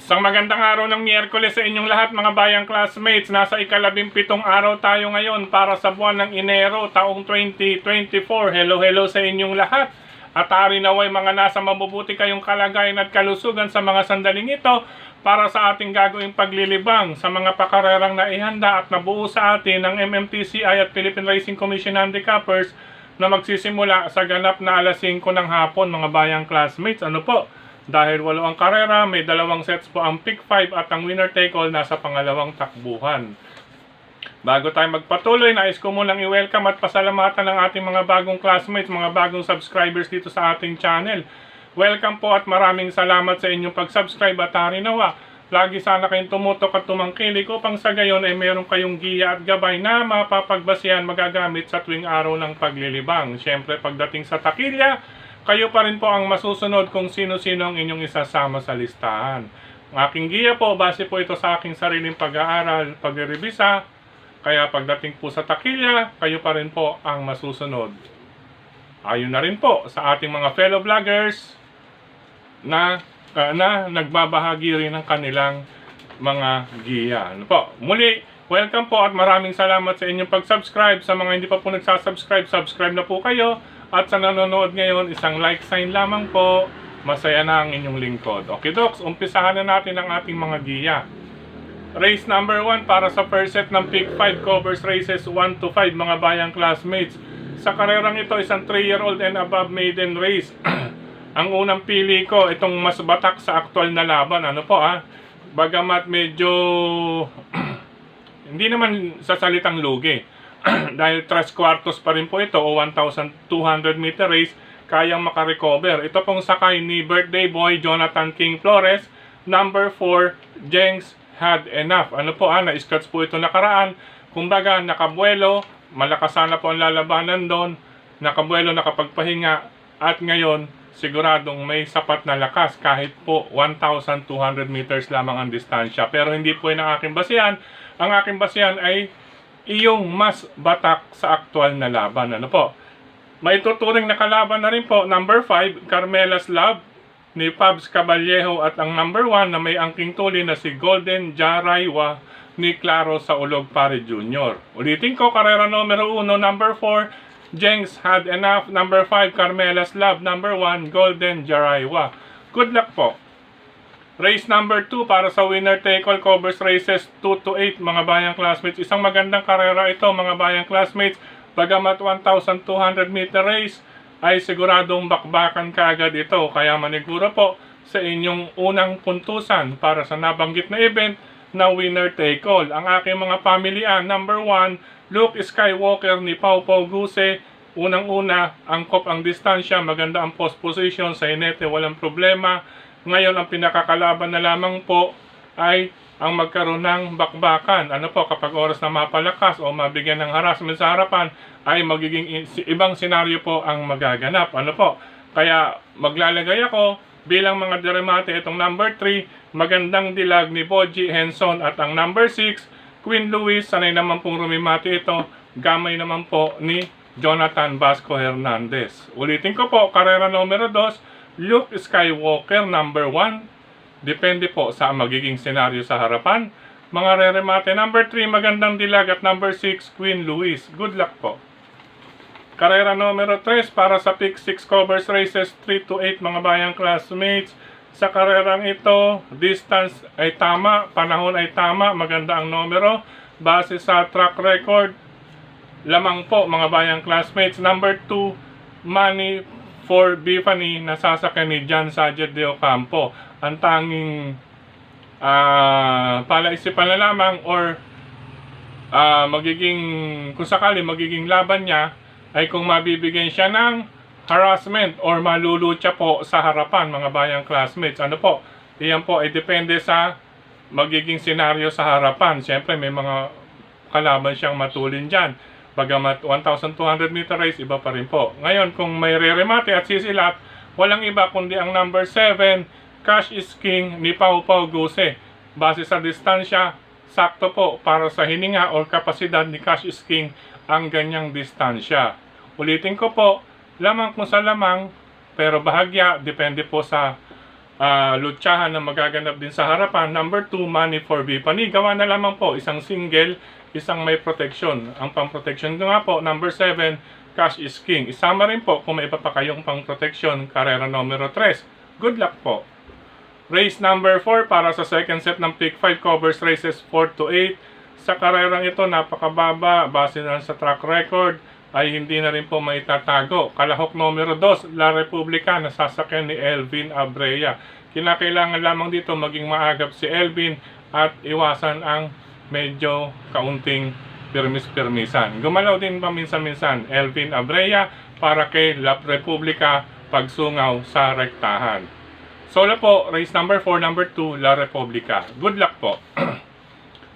Isang magandang araw ng Miyerkules sa inyong lahat mga bayang classmates. Nasa ika-17 araw tayo ngayon para sa buwan ng Enero taong 2024. Hello sa inyong lahat. At ari naway mga nasa mabubuti kayong kalagayan at kalusugan sa mga sandaling ito para sa ating gagawing paglilibang sa mga pakarerang naihanda at nabuo sa atin ng MMTCI at Philippine Racing Commission Handicappers na magsisimula sa ganap na alas 5 ng hapon mga bayang classmates. Ano po? Dahil 8 ang karera, may 2 sets po ang pick 5 at ang winner take all nasa pangalawang takbuhan. Bago tayo magpatuloy, nais ko munang i-welcome at pasalamatan ng ating mga bagong classmates, mga bagong subscribers dito sa ating channel. Welcome po at maraming salamat sa inyong pag-subscribe at hari nawa. Lagi sana kayong tumutok at tumangkilik upang sa gayon ay meron kayong giya at gabay na mapapagbasihan magagamit sa tuwing araw ng paglilibang. Siyempre pagdating sa takilya, kayo pa rin po ang masusunod kung sino-sino ang inyong isasama sa listahan. Ang aking giya po, base po ito sa aking sariling pag-aaral, pag-revisa. Kaya pagdating po sa takilya, kayo pa rin po ang masusunod. Ayon na rin po sa ating mga fellow vloggers na nagbabahagi rin ng kanilang mga giya. Ano po? Muli, welcome po at maraming salamat sa inyong pag-subscribe. Sa mga hindi pa po nagsasubscribe, subscribe na po kayo. At sa nanonood ngayon, isang like sign lamang po. Masaya na ang inyong lingkod. Okay, Docs, umpisahan na natin ang ating mga giya. Race number 1 para sa first set ng pick 5 covers races 1 to 5 mga bayang classmates. Sa karerang ito, isang 3-year-old and above maiden race. Ang unang pili ko, itong mas batak sa aktual na laban. Ano po bagamat medyo hindi naman sa salitang lugi. Dahil 3 quartos pa rin po ito o 1,200 meter race, kayang makarecover. Ito pong sakay ni birthday boy Jonathan King Flores, number 4, Jengs Had Enough. Ano po na-scratch po ito nakaraan. Kumbaga nakabuelo, malakas sana po ang lalabanan doon, nakabuelo, nakapagpahinga, at ngayon siguradong may sapat na lakas kahit po 1,200 meters lamang ang distansya. Pero hindi po yun ang aking basihan. Ang aking basihan ay iyong mas batak sa aktual na laban. Ano po? May tuturing na kalaban na rin po, number 5, Carmela's Love ni Pabs Caballejo at ang number 1 na may angking tuli na si Golden Jaraywa ni Claro Saulog Pare Jr. Ulitin ko, karera numero 1, number 4, Jengs Had Enough, number 5, Carmela's Love, number 1, Golden Jaraywa. Good luck po. Race number 2 para sa winner take all covers races 2 to 8 mga bayang classmates. Isang magandang karera ito mga bayang classmates. Bagamat 1,200 meter race ay siguradong bakbakan kaagad ito. Kaya maniguro po sa inyong unang puntusan para sa nabanggit na event na winner take all. Ang aking mga pamilyan, number 1, Luke Skywalker ni Pau Pau Guse. Unang-una, angkop ang distansya, maganda ang post position sa inete, walang problema. Ngayon, ang pinakakalaban na lamang po ay ang magkaroon ng bakbakan. Ano po, kapag oras na mapalakas o mabigyan ng harassment sa harapan, ay magiging ibang senaryo po ang magaganap. Ano po, kaya maglalagay ako bilang mga deremate itong number 3, magandang dilag ni Boji Henson, at ang number 6, Queen Louise, sanay naman pong rumimati ito, gamay naman po ni Jonathan Vasco Hernandez. Ulitin ko po, karera numero 2, Luke Skywalker, number 1. Depende po sa magiging senaryo sa harapan. Mga reremate, number 3, magandang dilag, at number 6, Queen Louise. Good luck po. Karera numero 3 para sa pick 6 covers races 3 to 8 mga bayang classmates. Sa karerang ito, distance ay tama, panahon ay tama, maganda ang numero. Base sa track record, lamang po mga bayang classmates. Number 2, Money for Bifani, nasasakyan ni John Sajet de Ocampo. Ang tanging palaisipan na lamang or magiging, kung sakali magiging laban niya ay kung mabibigyan siya ng harassment or malulutya po sa harapan mga bayang classmates. Ano po? Iyan po ay depende sa magiging senaryo sa harapan. Siyempre may mga kalaban siyang matulin dyan. Bagamat 1,200 meter race, iba pa rin po. Ngayon, kung may re-remate at sisilap, walang iba kundi ang number 7, Cash is King ni Pau Pau Guse. Base sa distansya, sakto po para sa hininga o kapasidad ni Cash is King ang ganyang distansya. Ulitin ko po, lamang kung sa lamang, pero bahagya, depende po sa lutsahan na magaganap din sa harapan. Number 2, money for Bipani. Gawa na lamang po, isang single, isang may protection. Ang pang-protection ko nga po, number 7, cash is king. Isama rin po kung may iba pa kayong pang-protection, karera numero 3. Good luck po. Race number 4 para sa second set ng pick 5 covers races 4 to 8. Sa karerang ito, napakababa. Base na sa track record, ay hindi na rin po maitatago. Kalahok numero 2, La Republica, na sasakyan ni Elvin Abrea. Kinakailangan lamang dito maging maagap si Elvin at iwasan ang medyo kaunting permis-permisan. Gumalaw din paminsan-minsan Elvin Abrea para kay La Republica pagsungaw sa rektahan. Solo po, race number 4, number 2, La Republica. Good luck po.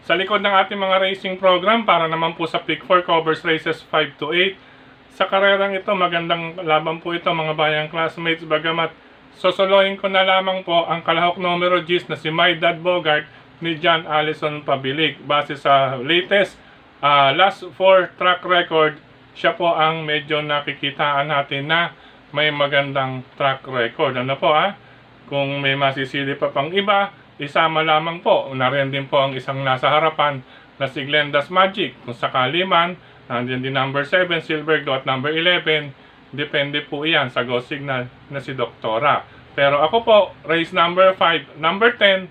Sa likod ng ating mga racing program, para naman po sa pick 4 covers races 5 to 8. Sa karerang ito, magandang laban po ito mga bayang classmates. Bagamat sosolohin ko na lamang po ang kalahok numero 10 na si My Dad Bogart ni John Allison Pabilig. Base sa latest last 4 track record, siya po ang medyo nakikitaan natin na may magandang track record. Ano po Kung may masisili pa pang iba, isama lamang po. Nariyan din po ang isang nasa harapan na si Glenda's Magic. Kung sakali man, nandiyan din number 7, Silver Goat, number 11. Depende po iyan sa Go Signal na si Doktora. Pero ako po, race number 5, number 10,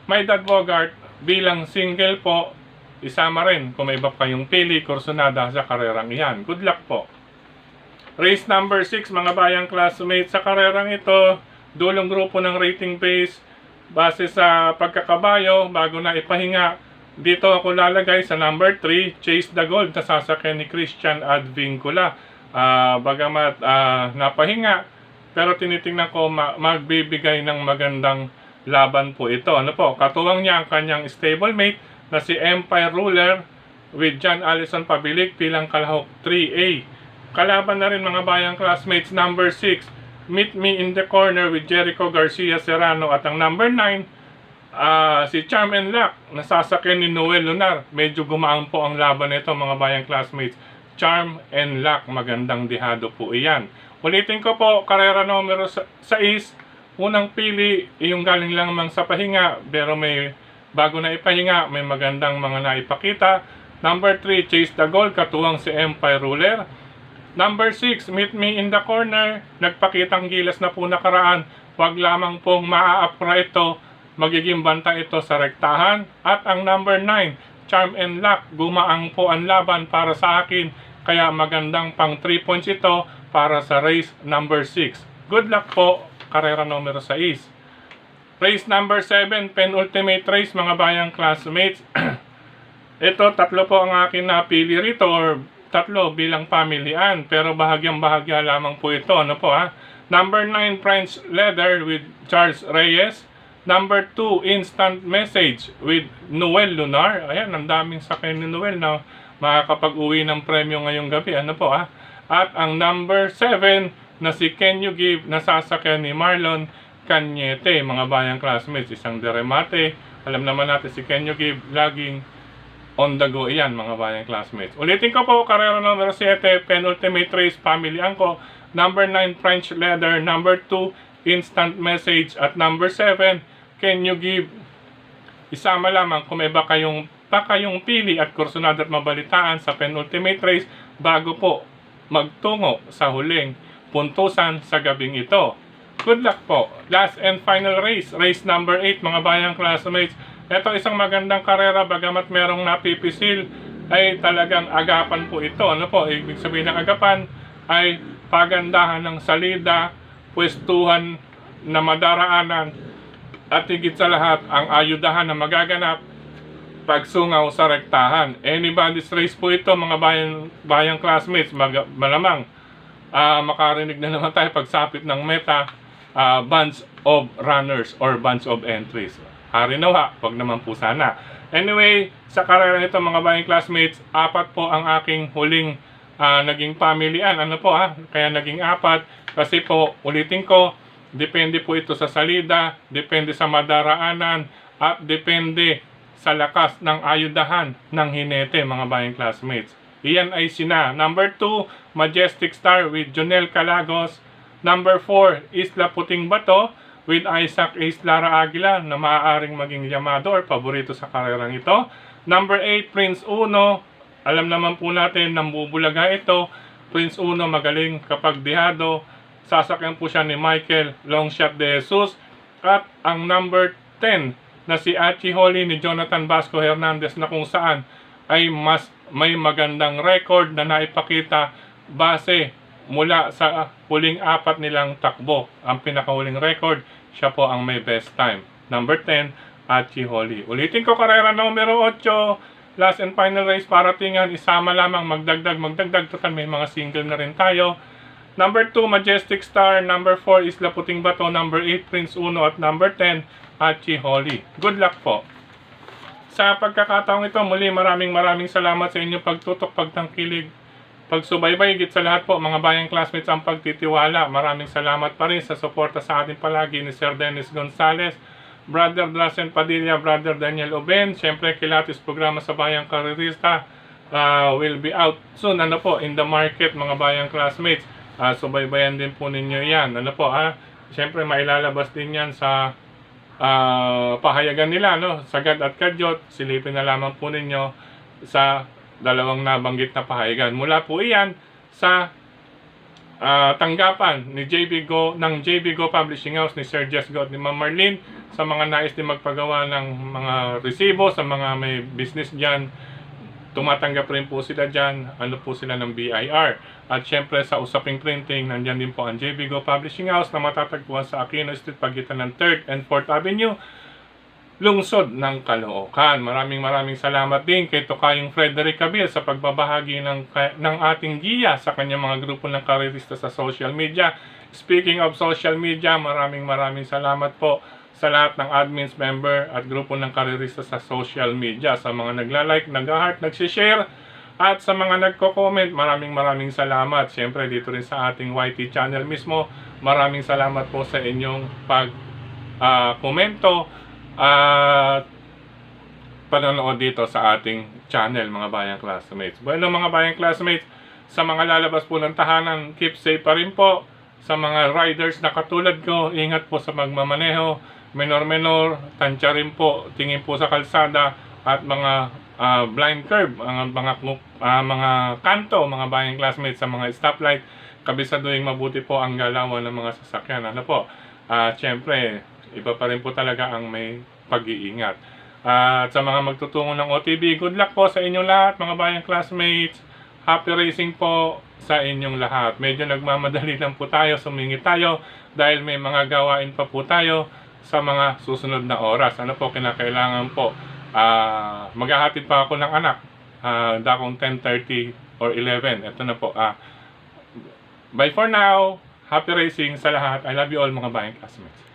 My Dad Bogart, bilang single po, isama rin kung may iba pa yung pili, kursunada sa karerang iyan. Good luck po. Race number 6, mga bayang classmates, sa karerang ito, dulong grupo ng rating base. Base sa pagkakabayo, bago na ipahinga, dito ako lalagay sa number 3, Chase the Gold, na sasakyan ni Christian Advincula. Bagamat napahinga, pero tinitingnan ko magbibigay ng magandang laban po ito. Ano po? Katuwang niya ang kanyang stablemate na si Empire Ruler with John Allison Pabilig bilang kalahok 3A. Kalaban na rin mga bayang classmates, number 6, Meet Me in the Corner with Jericho Garcia Serrano, at ang number 9, si Charm and Luck, nasasakyan ni Noel Lunar. Medyo gumaang po ang laban nito mga bayang classmates. Charm and Luck, magandang dihado po iyan. Ulitin ko po, karera numero 6, unang pili, yung galing lang mang sa pahinga, pero may bago na ipahinga, may magandang mga naipakita. Number 3, Chase the Gold, katuwang si Empire Ruler. Number 6, Meet Me in the Corner, nagpakitang gilas na po nakaraan. Huwag lamang pong maa-apra ito, magiging banta ito sa rektahan. At ang number 9, Charm and Luck, gumaang po ang laban para sa akin, kaya magandang pang 3 points ito para sa race number 6. Good luck po, karera numero 6. Race number 7, penultimate race mga bayang classmates. Ito, tatlo po ang akin napili rito, or tatlo bilang pamilian, pero bahagyang-bahagya lamang po ito. Ano po Number 9, French Leather with Charles Reyes. Number 2, Instant Message with Noel Lunar. Ayan, ang daming sakay ni Noel na makakapag-uwi ng premyo ngayong gabi. Ano po At ang number 7 na si Can You Give, nasasakyan ni Marlon Cañete. Mga bayang classmates, isang deremate. Alam naman natin si Can You Give, laging on the go iyan mga bayang classmates. Ulitin ko po, karera number 7, penultimate race, pamilihan ko. Number 9, French Leather. Number 2, Instant Message. At number 7, Can You Give. Isama lamang kung may iba kayong pili at kursunada at mabalitaan sa penultimate race bago po magtungo sa huling puntusan sa gabing ito. Good luck po. Last and final race, race number 8 mga bayang classmates. Ito isang magandang karera, bagamat merong napipisil, ay talagang agapan po ito. Ano po? Ibig sabihin ng agapan ay pagandahan ng salida, pwestuhan na madaraanan, at higit sa lahat, ang ayudahan na magaganap pagsungaw sa rektahan. Anybody's race po ito mga bayang classmates. Malamang makarinig na naman tayo pagsapit ng meta, bunch of runners or bunch of entries. Hari nawa, wag naman po sana. Anyway, sa karera nito mga bayang classmates, 4 po ang aking huling naging pamilian. Ano po Kaya naging 4 kasi po, ulitin ko, depende po ito sa salida, depende sa madaraanan, at depende sa lakas ng ayudahan ng hinete mga bayang classmates. Iyan ay sina. Number 2, Majestic Star with Jonel Calagos. Number 4, Isla Puting Bato with Isaac Ace Lara Aguila na maaaring maging yamado or paborito sa karerang ito. Number 8, Prince Uno. Alam naman po natin, nambubulaga ito. Prince Uno magaling kapag dihado. Sasakyan po siya ni Michael Longshot de Jesus. At ang number 10 na si Archie Holly ni Jonathan Vasco Hernandez na kung saan ay mas may magandang record na naipakita base mula sa huling 4 nilang takbo. Ang pinakahuling record, siya po ang may best time. Number 10, Archie Holly. Ulitin ko, karera numero 8, last and final race paratingan, isama lamang, magdagdag, total may mga single na rin tayo. Number 2, Majestic Star. Number 4, Isla Puting Bato. Number 8, Prince Uno. At number 10, Archie Holly. Good luck po. Sa pagkakataong ito, muli maraming salamat sa inyong pagtutok, pagtangkilig, pagsubaybay, higit sa lahat po mga bayang classmates ang pagtitiwala. Maraming salamat pa rin sa suporta sa atin palagi ni Sir Dennis Gonzales, Brother Drasen Padilla, Brother Daniel Oben. Siyempre, kilatis programa sa Bayang Karerista will be out soon in the market mga bayang classmates. Subaybayan din po ninyo yan. Siyempre, mailalabas din yan sa pahayagan nila, Sagad at Kadyot. Silipin na lamang po ninyo sa dalawang nabanggit na pahayagan. Mula po iyan sa tanggapan ni JB Go Publishing House ni Sir Jess Go at ni Ma'am Marlene sa mga nais din magpagawa ng mga resibo, sa mga may business dyan. Tumatanggap rin po sila dyan. Po sila ng BIR. At syempre sa usaping printing, nandyan din po ang JB Go Publishing House na matatagpuan sa Aquino Street, pagitan ng 3rd and 4th Avenue, lungsod ng Caloocan. Maraming salamat din kay Tokayong Frederick Cabil sa pagbabahagi ng ating giya sa kanyang mga grupo ng karerista sa social media. Speaking of social media, maraming salamat po sa lahat ng admins, member at grupo ng karerista sa social media. Sa mga nagla-like, nag-heart, nag-share at sa mga nagko-comment, maraming salamat. Siyempre dito rin sa ating YT channel mismo, maraming salamat po sa inyong pag-komento at panonood dito sa ating channel mga bayang classmates. Bueno mga bayang classmates, sa mga lalabas po ng tahanan, keep safe pa rin po. Sa mga riders na katulad ko, ingat po sa magmamaneho. Menor, tansya rin po, tingin po sa kalsada at mga blind curve, mga kanto, mga bayang classmates, sa mga stoplight, kabisaduhin mabuti po ang galawan ng mga sasakyan. Siyempre, iba pa rin po talaga ang may pag-iingat. At sa mga magtutungo ng OTB, good luck po sa inyong lahat mga bayang classmates. Happy racing po sa inyong lahat. Medyo nagmamadali lang po tayo, sumingit tayo dahil may mga gawain pa po tayo sa mga susunod na oras. Kinakailangan po. Maghahatid pa ako ng anak. Dakong 10:30 or 11. Ito na po. Bye for now. Happy racing sa lahat. I love you all mga bayang classmates.